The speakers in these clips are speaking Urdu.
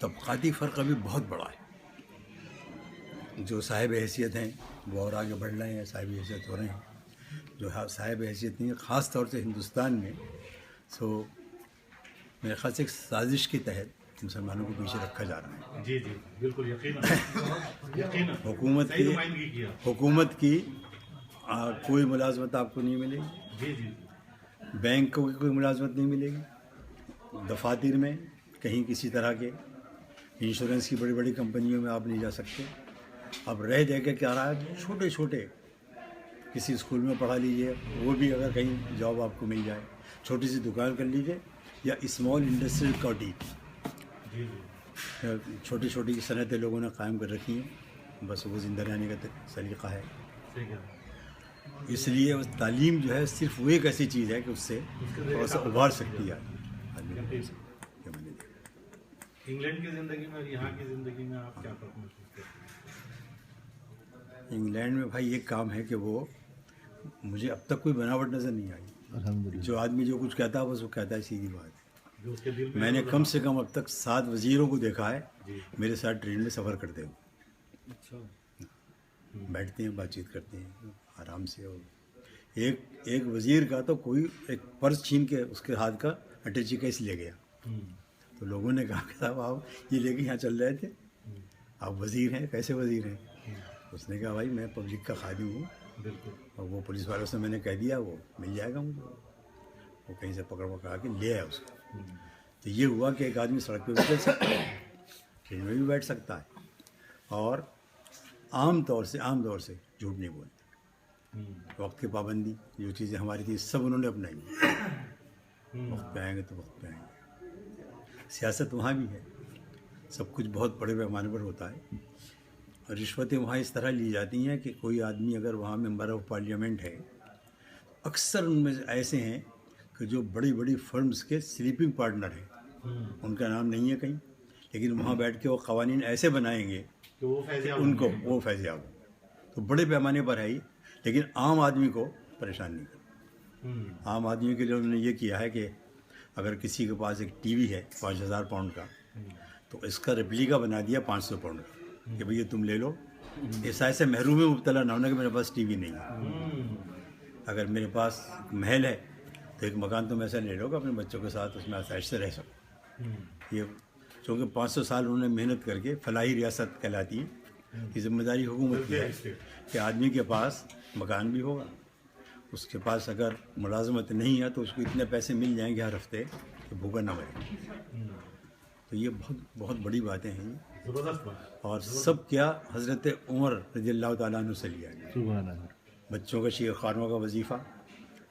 طبقاتی فرق ابھی بہت بڑا ہے. جو صاحب حیثیت ہیں وہ اور آگے بڑھ رہے ہیں، صاحب حیثیت ہو رہے ہیں. جو صاحب حیثیت نہیں ہے، خاص طور سے ہندوستان میں، سو میرے خیال سے ایک سازش کے تحت مسلمانوں کو پیچھے رکھا جا رہا ہے. جی جی بالکل یقیناً یقیناً صحیح نمائندگی کیا. حکومت کی کوئی ملازمت آپ کو نہیں ملے گی، جی جی بینکوں کی کوئی ملازمت نہیں ملے گی، دفاتر میں کہیں کسی طرح کے، انشورنس کی بڑی بڑی کمپنیوں میں آپ نہیں جا سکتے. اب رہ دے کے کیا رہا ہے، چھوٹے چھوٹے کسی اسکول میں پڑھا لیجیے، وہ بھی اگر کہیں جاب آپ کو مل جائے، چھوٹی سی دکان کر لیجیے، یا اسمال انڈسٹریل کوٹی، جی جی چھوٹی چھوٹی صنعتیں لوگوں نے قائم کر رکھی ہیں. بس وہ زندہ رہنے کا سلیقہ ہے. ٹھیک ہے. اس لیے تعلیم جو ہے صرف وہ ایک ایسی چیز ہے کہ اس سے تھوڑا سا ابھار سکتی ہے آدمی. انگلینڈ کی زندگی میں اور یہاں کی زندگی میں آپ کیا فرق محسوس کرتے ہیں؟ انگلینڈ میں بھائی ایک کام ہے کہ وہ مجھے اب تک کوئی بناوٹ نظر نہیں آئی. جو آدمی جو کچھ کہتا ہے بس وہ کہتا ہے، سیدھی بات ہے. جو اس کے دل میں نے کم سے کم اب تک 7 وزیروں کو دیکھا ہے میرے ساتھ ٹرین میں سفر کرتے ہوئے. بیٹھتے ہیں، بات چیت کرتے ہیں آرام سے. اور ایک وزیر کا تو کوئی ایک پرس چھین کے اس کے ہاتھ کا اٹیچی کیس لے گیا. تو لوگوں نے کہا کہ صاحب آپ یہ لے کے یہاں چل رہے تھے، آپ وزیر ہیں، کیسے وزیر ہیں؟ اس نے کہا بھائی میں پبلک کا خادم ہوں، اور وہ پولیس والوں سے میں نے کہہ دیا وہ مل جائے گا مجھے. وہ کہیں سے پکڑا کے لے آیا اس کو. تو یہ ہوا کہ ایک آدمی سڑک پہ بھی چل سکتا ہے، ٹرین میں بھی بیٹھ سکتا ہے، اور عام طور سے جھوٹ نہیں بولتے. وقت کی پابندی، جو چیزیں ہماری تھیں سب انہوں نے اپنائی. وقت پہ آئیں گے تو وقت پہ آئیں گے. سیاست وہاں بھی ہے، سب کچھ بہت بڑے پیمانے پر ہوتا ہے. رشوتیں وہاں اس طرح لی جاتی ہیں کہ کوئی آدمی اگر وہاں ممبر آف پارلیمنٹ ہے، اکثر ان میں ایسے ہیں کہ جو بڑی بڑی فرمز کے سلیپنگ پارٹنر ہیں، ان کا نام نہیں ہے کہیں، لیکن وہاں بیٹھ کے وہ قوانین ایسے بنائیں گے کہ وہ فیضیاب ان کو وہ فیضیاب ہو. تو بڑے پیمانے پر ہے ہی، لیکن عام آدمی کو پریشان نہیں کرتا. عام آدمی کے لیے انہوں نے یہ کیا ہے کہ اگر کسی کے پاس ایک ٹی وی ہے 5000 پاؤنڈ کا، تو اس کا ریپلیکا بنا دیا 500 پاؤنڈ کا کہ بھئی یہ تم لے لو. ایسا ایسے محروم میں مبتلا نہ ہونا کہ میرے پاس ٹی وی نہیں ہے. اگر میرے پاس محل ہے تو ایک مکان تم ایسا لے لو کہ اپنے بچوں کے ساتھ اس میں آسائش سے رہ سکو. یہ چونکہ 500 سال انہوں نے محنت کر کے فلاحی ریاست کہلاتی ہے، یہ ذمہ داری حکومت کی ہے کہ آدمی کے پاس مکان بھی ہوگا، اس کے پاس اگر ملازمت نہیں ہے تو اس کو اتنے پیسے مل جائیں گے ہر ہفتے کہ بھوکا نہ مرے. تو یہ بہت بہت بڑی باتیں ہیں، زبردست بات. اور سب کیا حضرت عمر رضی اللہ تعالیٰ عنہ سے لیا گیا. بچوں کا شیر خوانوں کا وظیفہ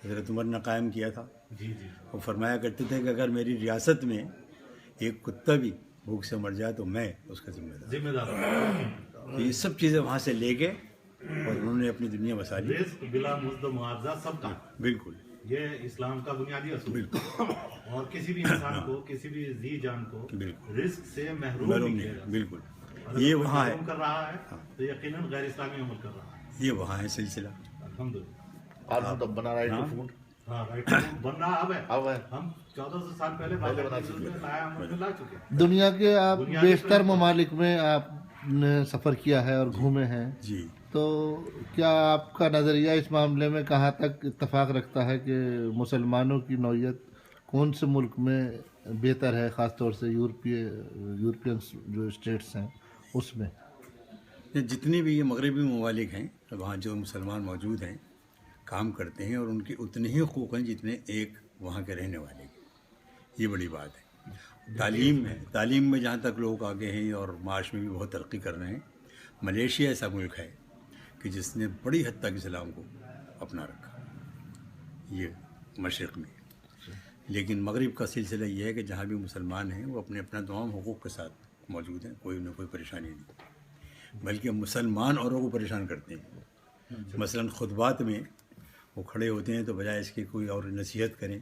حضرت عمر نے قائم کیا تھا. جی جی وہ فرمایا کرتے تھے کہ اگر میری ریاست میں ایک کتا بھی بھوک سے مر جائے تو میں اس کا ذمہ دار. تو یہ سب چیزیں وہاں سے لے کے اور انہوں نے اپنی دنیا بسا لی. رزق بلا مزد معاوضہ سب کا، بالکل یہ اسلام کا بنیادی اصول ہے. اور کسی بھی انسان کو، کسی بھی ذی جان کو رزق سے محروم نہیں کیا جاتا. بالکل اگر یہ کوئی وہاں ہے، محروم کر رہا ہے تو یقیناً غیر اسلامی عمل کر رہا ہے. یہ وہاں ہے سلسلہ. الحمدللہ. قانون تب بنا رائٹ ٹو فوڈ. ہاں رائٹ بن رہا اب ہے. ہم 1400 سال پہلے بنا لا چکے ہیں. دنیا کے آپ بیشتر ممالک میں آپ نے سفر کیا ہے اور گھومے ہیں، جی تو کیا آپ کا نظریہ اس معاملے میں کہاں تک اتفاق رکھتا ہے کہ مسلمانوں کی نوعیت کون سے ملک میں بہتر ہے، خاص طور سے یورپین جو اسٹیٹس ہیں اس میں؟ جتنی بھی یہ مغربی ممالک ہیں وہاں جو مسلمان موجود ہیں کام کرتے ہیں، اور ان کے اتنے ہی حقوق ہیں جتنے ایک وہاں کے رہنے والے کے. یہ بڑی بات ہے. تعلیم میں جہاں تک لوگ آگے ہیں اور معاش میں بھی بہت ترقی کر رہے ہیں. ملیشیا ایسا ملک ہے کہ جس نے بڑی حد تک اسلام کو اپنا رکھا یہ مشرق میں. لیکن مغرب کا سلسلہ یہ ہے کہ جہاں بھی مسلمان ہیں وہ اپنے تمام حقوق کے ساتھ موجود ہیں، کوئی نہ کوئی پریشانی نہیں، بلکہ مسلمان اوروں کو پریشان کرتے ہیں. مثلاً خطبات میں وہ کھڑے ہوتے ہیں تو بجائے اس کے کوئی اور نصیحت کریں،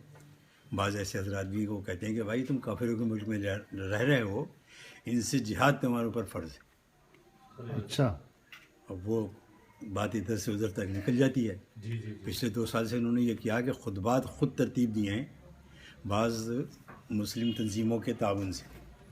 بعض ایسے حضرات بھی کو کہتے ہیں کہ بھائی تم کافروں کے ملک میں رہ رہے ہو، ان سے جہاد تمہارے اوپر فرض ہے. اچھا. اور وہ بات ادھر سے ادھر تک نکل جاتی ہے. پچھلے 2 سال سے انہوں نے یہ کیا کہ خطبات خود ترتیب دیے ہیں بعض مسلم تنظیموں کے تعاون سے.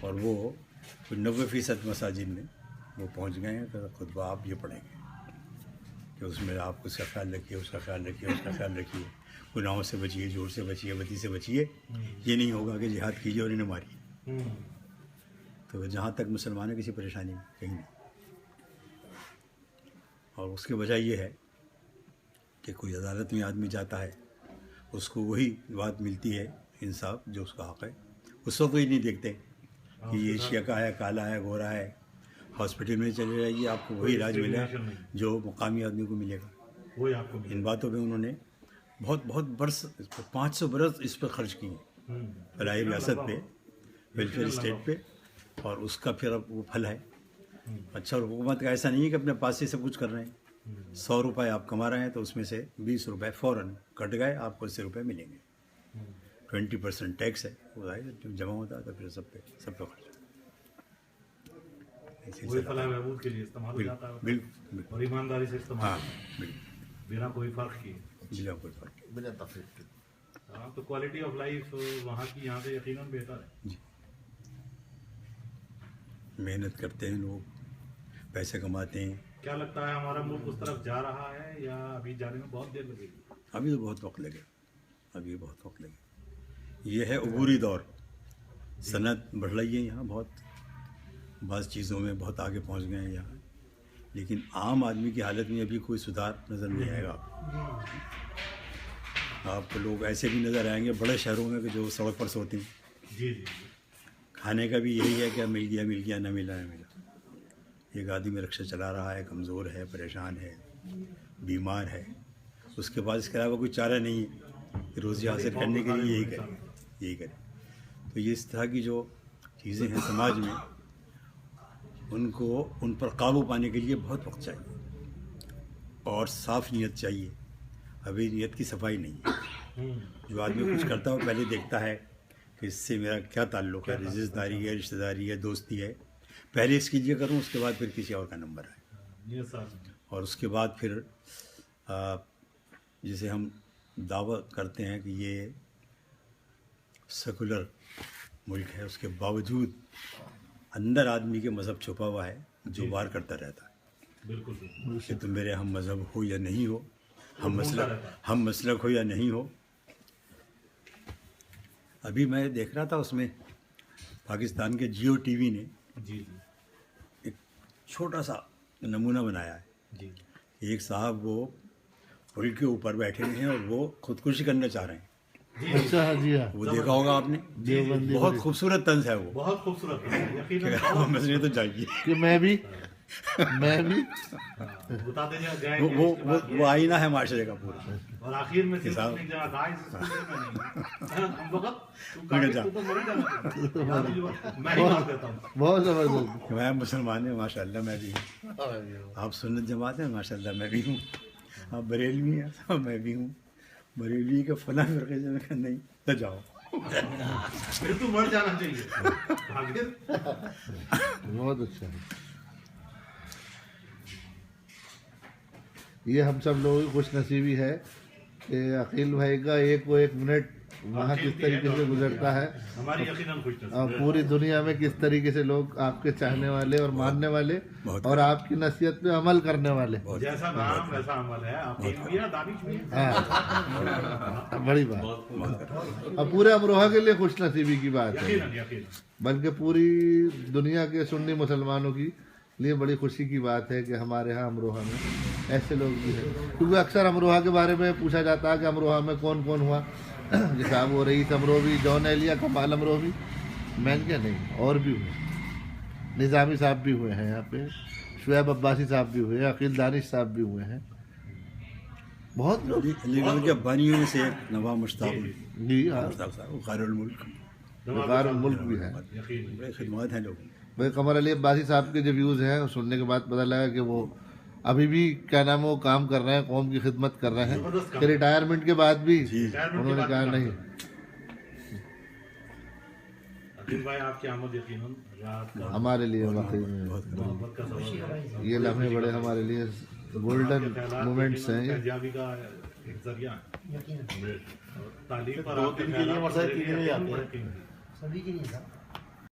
اور وہ 90% مساجد میں وہ پہنچ گئے ہیں. تو خطبہ آپ یہ پڑھیں گے کہ اس میں آپ اس کا خیال رکھیے, اس کا خیال رکھیے, اس کا خیال رکھیے, گناہوں سے بچیے, جھوٹ سے بچیے, بدی سے بچیے. یہ نہیں ہوگا کہ جہاد کیجیے اور انہیں ماریے. تو جہاں تک مسلمان ہیں کسی پریشانی میں کہیں نہیں. اور اس کے بجائے یہ ہے کہ کوئی عدالت میں آدمی جاتا ہے, اس کو وہی بات ملتی ہے انصاف جو اس کا حق ہے. اس وقت یہ نہیں دیکھتے کہ یہ ایشیا کا ہے, کالا ہے, گورا ہے. ہاسپٹل میں چلے جائیے, آپ کو وہی علاج ملے گا جو مقامی آدمی کو ملے گا. وہی آپ کو ان باتوں پہ انہوں نے بہت برس 500 برس اس پہ خرچ کیے, فلاحی ریاست پہ, ویلفیئر اسٹیٹ پہ, اور اس کا پھر اب وہ پھل ہے. اچھا, اور حکومت کا ایسا نہیں ہے کہ اپنے پاس سے سب کچھ کر رہے ہیں. 100 روپے آپ کما رہے ہیں تو اس میں سے 20 روپے فوراً کٹ گئے, آپ کو 80 روپے ملیں گے. 20% ٹیکس ہے, وہ جمع ہوتا ہے تو پھر سب پہ خرچ. وہی فلاح بہبود کے لیے استعمال ہو جاتا ہے, بالکل, اور ایمانداری سے استعمال, ہاں بالکل, بنا کوئی فرق کیے. بلا کوئی فرق. بنا تفریق کے. ہاں, تو کوالٹی آف لائف وہاں کی یہاں سے یقیناً بہتر ہے. جی, محنت کرتے ہیں لوگ, پیسے کماتے ہیں. کیا لگتا ہے ہمارا ملک اس طرف جا رہا ہے یا ابھی جانے میں بہت دیر لگے گی؟ ابھی تو بہت وقت لگے, ابھی بہت وقت لگے. یہ ہے عبوری دور. صنعت بڑھ رہی ہے یہاں بہت, بعض چیزوں میں بہت آگے پہنچ گئے ہیں یہاں, لیکن عام آدمی کی حالت میں ابھی کوئی سدھار نظر نہیں آئے گا. آپ کو لوگ ایسے بھی نظر آئیں گے بڑے شہروں میں کہ جو سڑک پر سوتے ہیں. جی جی, کھانے کا بھی یہی ہے کہ مل گیا نہ ملا. ایک آدمی رکشہ چلا رہا ہے, کمزور ہے, پریشان ہے, بیمار ہے, اس کے بعد اس کے علاوہ کوئی چارہ نہیں ہے کہ روزی حاصل کرنے کے لیے یہی کرے. تو یہ اس طرح کی جو چیزیں ہیں سماج میں, ان پر قابو پانے کے لیے بہت وقت چاہیے اور صاف نیت چاہیے. ابھی نیت کی صفائی نہیں ہے. جو آدمی کچھ کرتا ہے پہلے دیکھتا ہے کہ اس سے میرا کیا تعلق ہے, رشتہ داری ہے, رشتہ داری ہے, دوستی ہے. پہلے اس کی کروں, اس کے بعد پھر کسی اور کا نمبر ہے, اور اس کے بعد پھر جسے ہم دعویٰ کرتے ہیں کہ یہ سیکولر ملک ہے, اس کے باوجود اندر آدمی کے مذہب چھپا ہوا ہے جو وار کرتا رہتا ہے. بالکل کہ تم میرے ہم مذہب ہو یا نہیں ہو, ہم مسلک ہو یا نہیں ہو. ابھی میں دیکھ رہا تھا اس میں پاکستان کے جیو ٹی وی نے جی ایک چھوٹا سا نمونہ بنایا ہے. جی, ایک صاحب وہ پل کے اوپر بیٹھے ہوئے ہیں اور وہ خودکشی کرنا چاہ رہے ہیں. اچھا, جی ہاں, وہ دیکھا ہوگا آپ نے, بہت خوبصورت طنز ہے وہ. بہت خوبصورت ہے مسئلے تو چاہیے کہ میں بھی بتا دیں گے. وہ آئینہ ہے معاشرے کا پورا. اور آخر میں بہت زبردست. میں مسلمان ہوں ماشاء اللہ, میں بھی ہوں. آپ سنت جماعت ہیں ماشاء اللہ, میں بھی ہوں. آپ بریلوی ہیں, میں بھی ہوں. بریلوی کے فلاں فرقے سے میں کہا نہیں تو جاؤ, پھر تو مر جانا چاہیے. بہت اچھا ہے. یہ ہم سب لوگوں کی خوش نصیبی ہے کہ عقیل بھائی کا ایک منٹ وہاں کس طریقے سے گزرتا ہے, ہماری یقیناً خوش نصیبی, اور پوری دنیا میں کس طریقے سے لوگ آپ کے چاہنے والے اور ماننے والے اور آپ کی نصیحت پہ عمل کرنے والے. جیسا نام ویسا عمل ہے. عقیل بھی ہے, دانش بھی ہے. ہاں, بڑی بات. اور پورے امروہہ کے لیے خوش نصیبی کی بات ہے, بلکہ پوری دنیا کے سنی مسلمانوں کی لیے بڑی خوشی کی بات ہے کہ ہمارے ہاں امروہہ میں ایسے لوگ بھی ہیں. کیونکہ اکثر امروہہ کے بارے میں پوچھا جاتا ہے کہ امروہہ میں کون کون ہوا. صاحب وہ رئیس امروہی, جون ایلیا, کمال امروہی, میں کیا نہیں, اور بھی ہوئے. نظامی صاحب بھی ہوئے ہیں یہاں پہ, شعیب عباسی صاحب بھی ہوئے, عقیل دانش صاحب بھی ہوئے ہیں. بہت لوگ. علی گڑھ کے بانیوں میں سے نواب مشتاق, جی ہاں, مشتاق صاحب غیر الملک, غیر الملک بھی ہیں. بڑے خدمات ہیں لوگ. بھائی قمر علی عباسی صاححب کے جو ویوز ہیں سننے کے بعد پتہ لگا کہ وہ ابھی بھی کیا نام ہے وہ کام کر رہے ہیں, قوم کی خدمت کر رہے ہیں, کہ ریٹائرمنٹ کے بعد بھی انہوں نے کہا نہیں. بھائی آپ کی آمد یقیناً ہمارے لیے واقعی میں یہ لمحے بڑے ہمارے لیے گولڈن مومنٹس ہیں. کامیابی کا ایک ذریعہ ہے. تعلیم پر دو دن کے لیے مسائل 3 دن ہی آتے ہیں. سبھی کی نہیں تھا.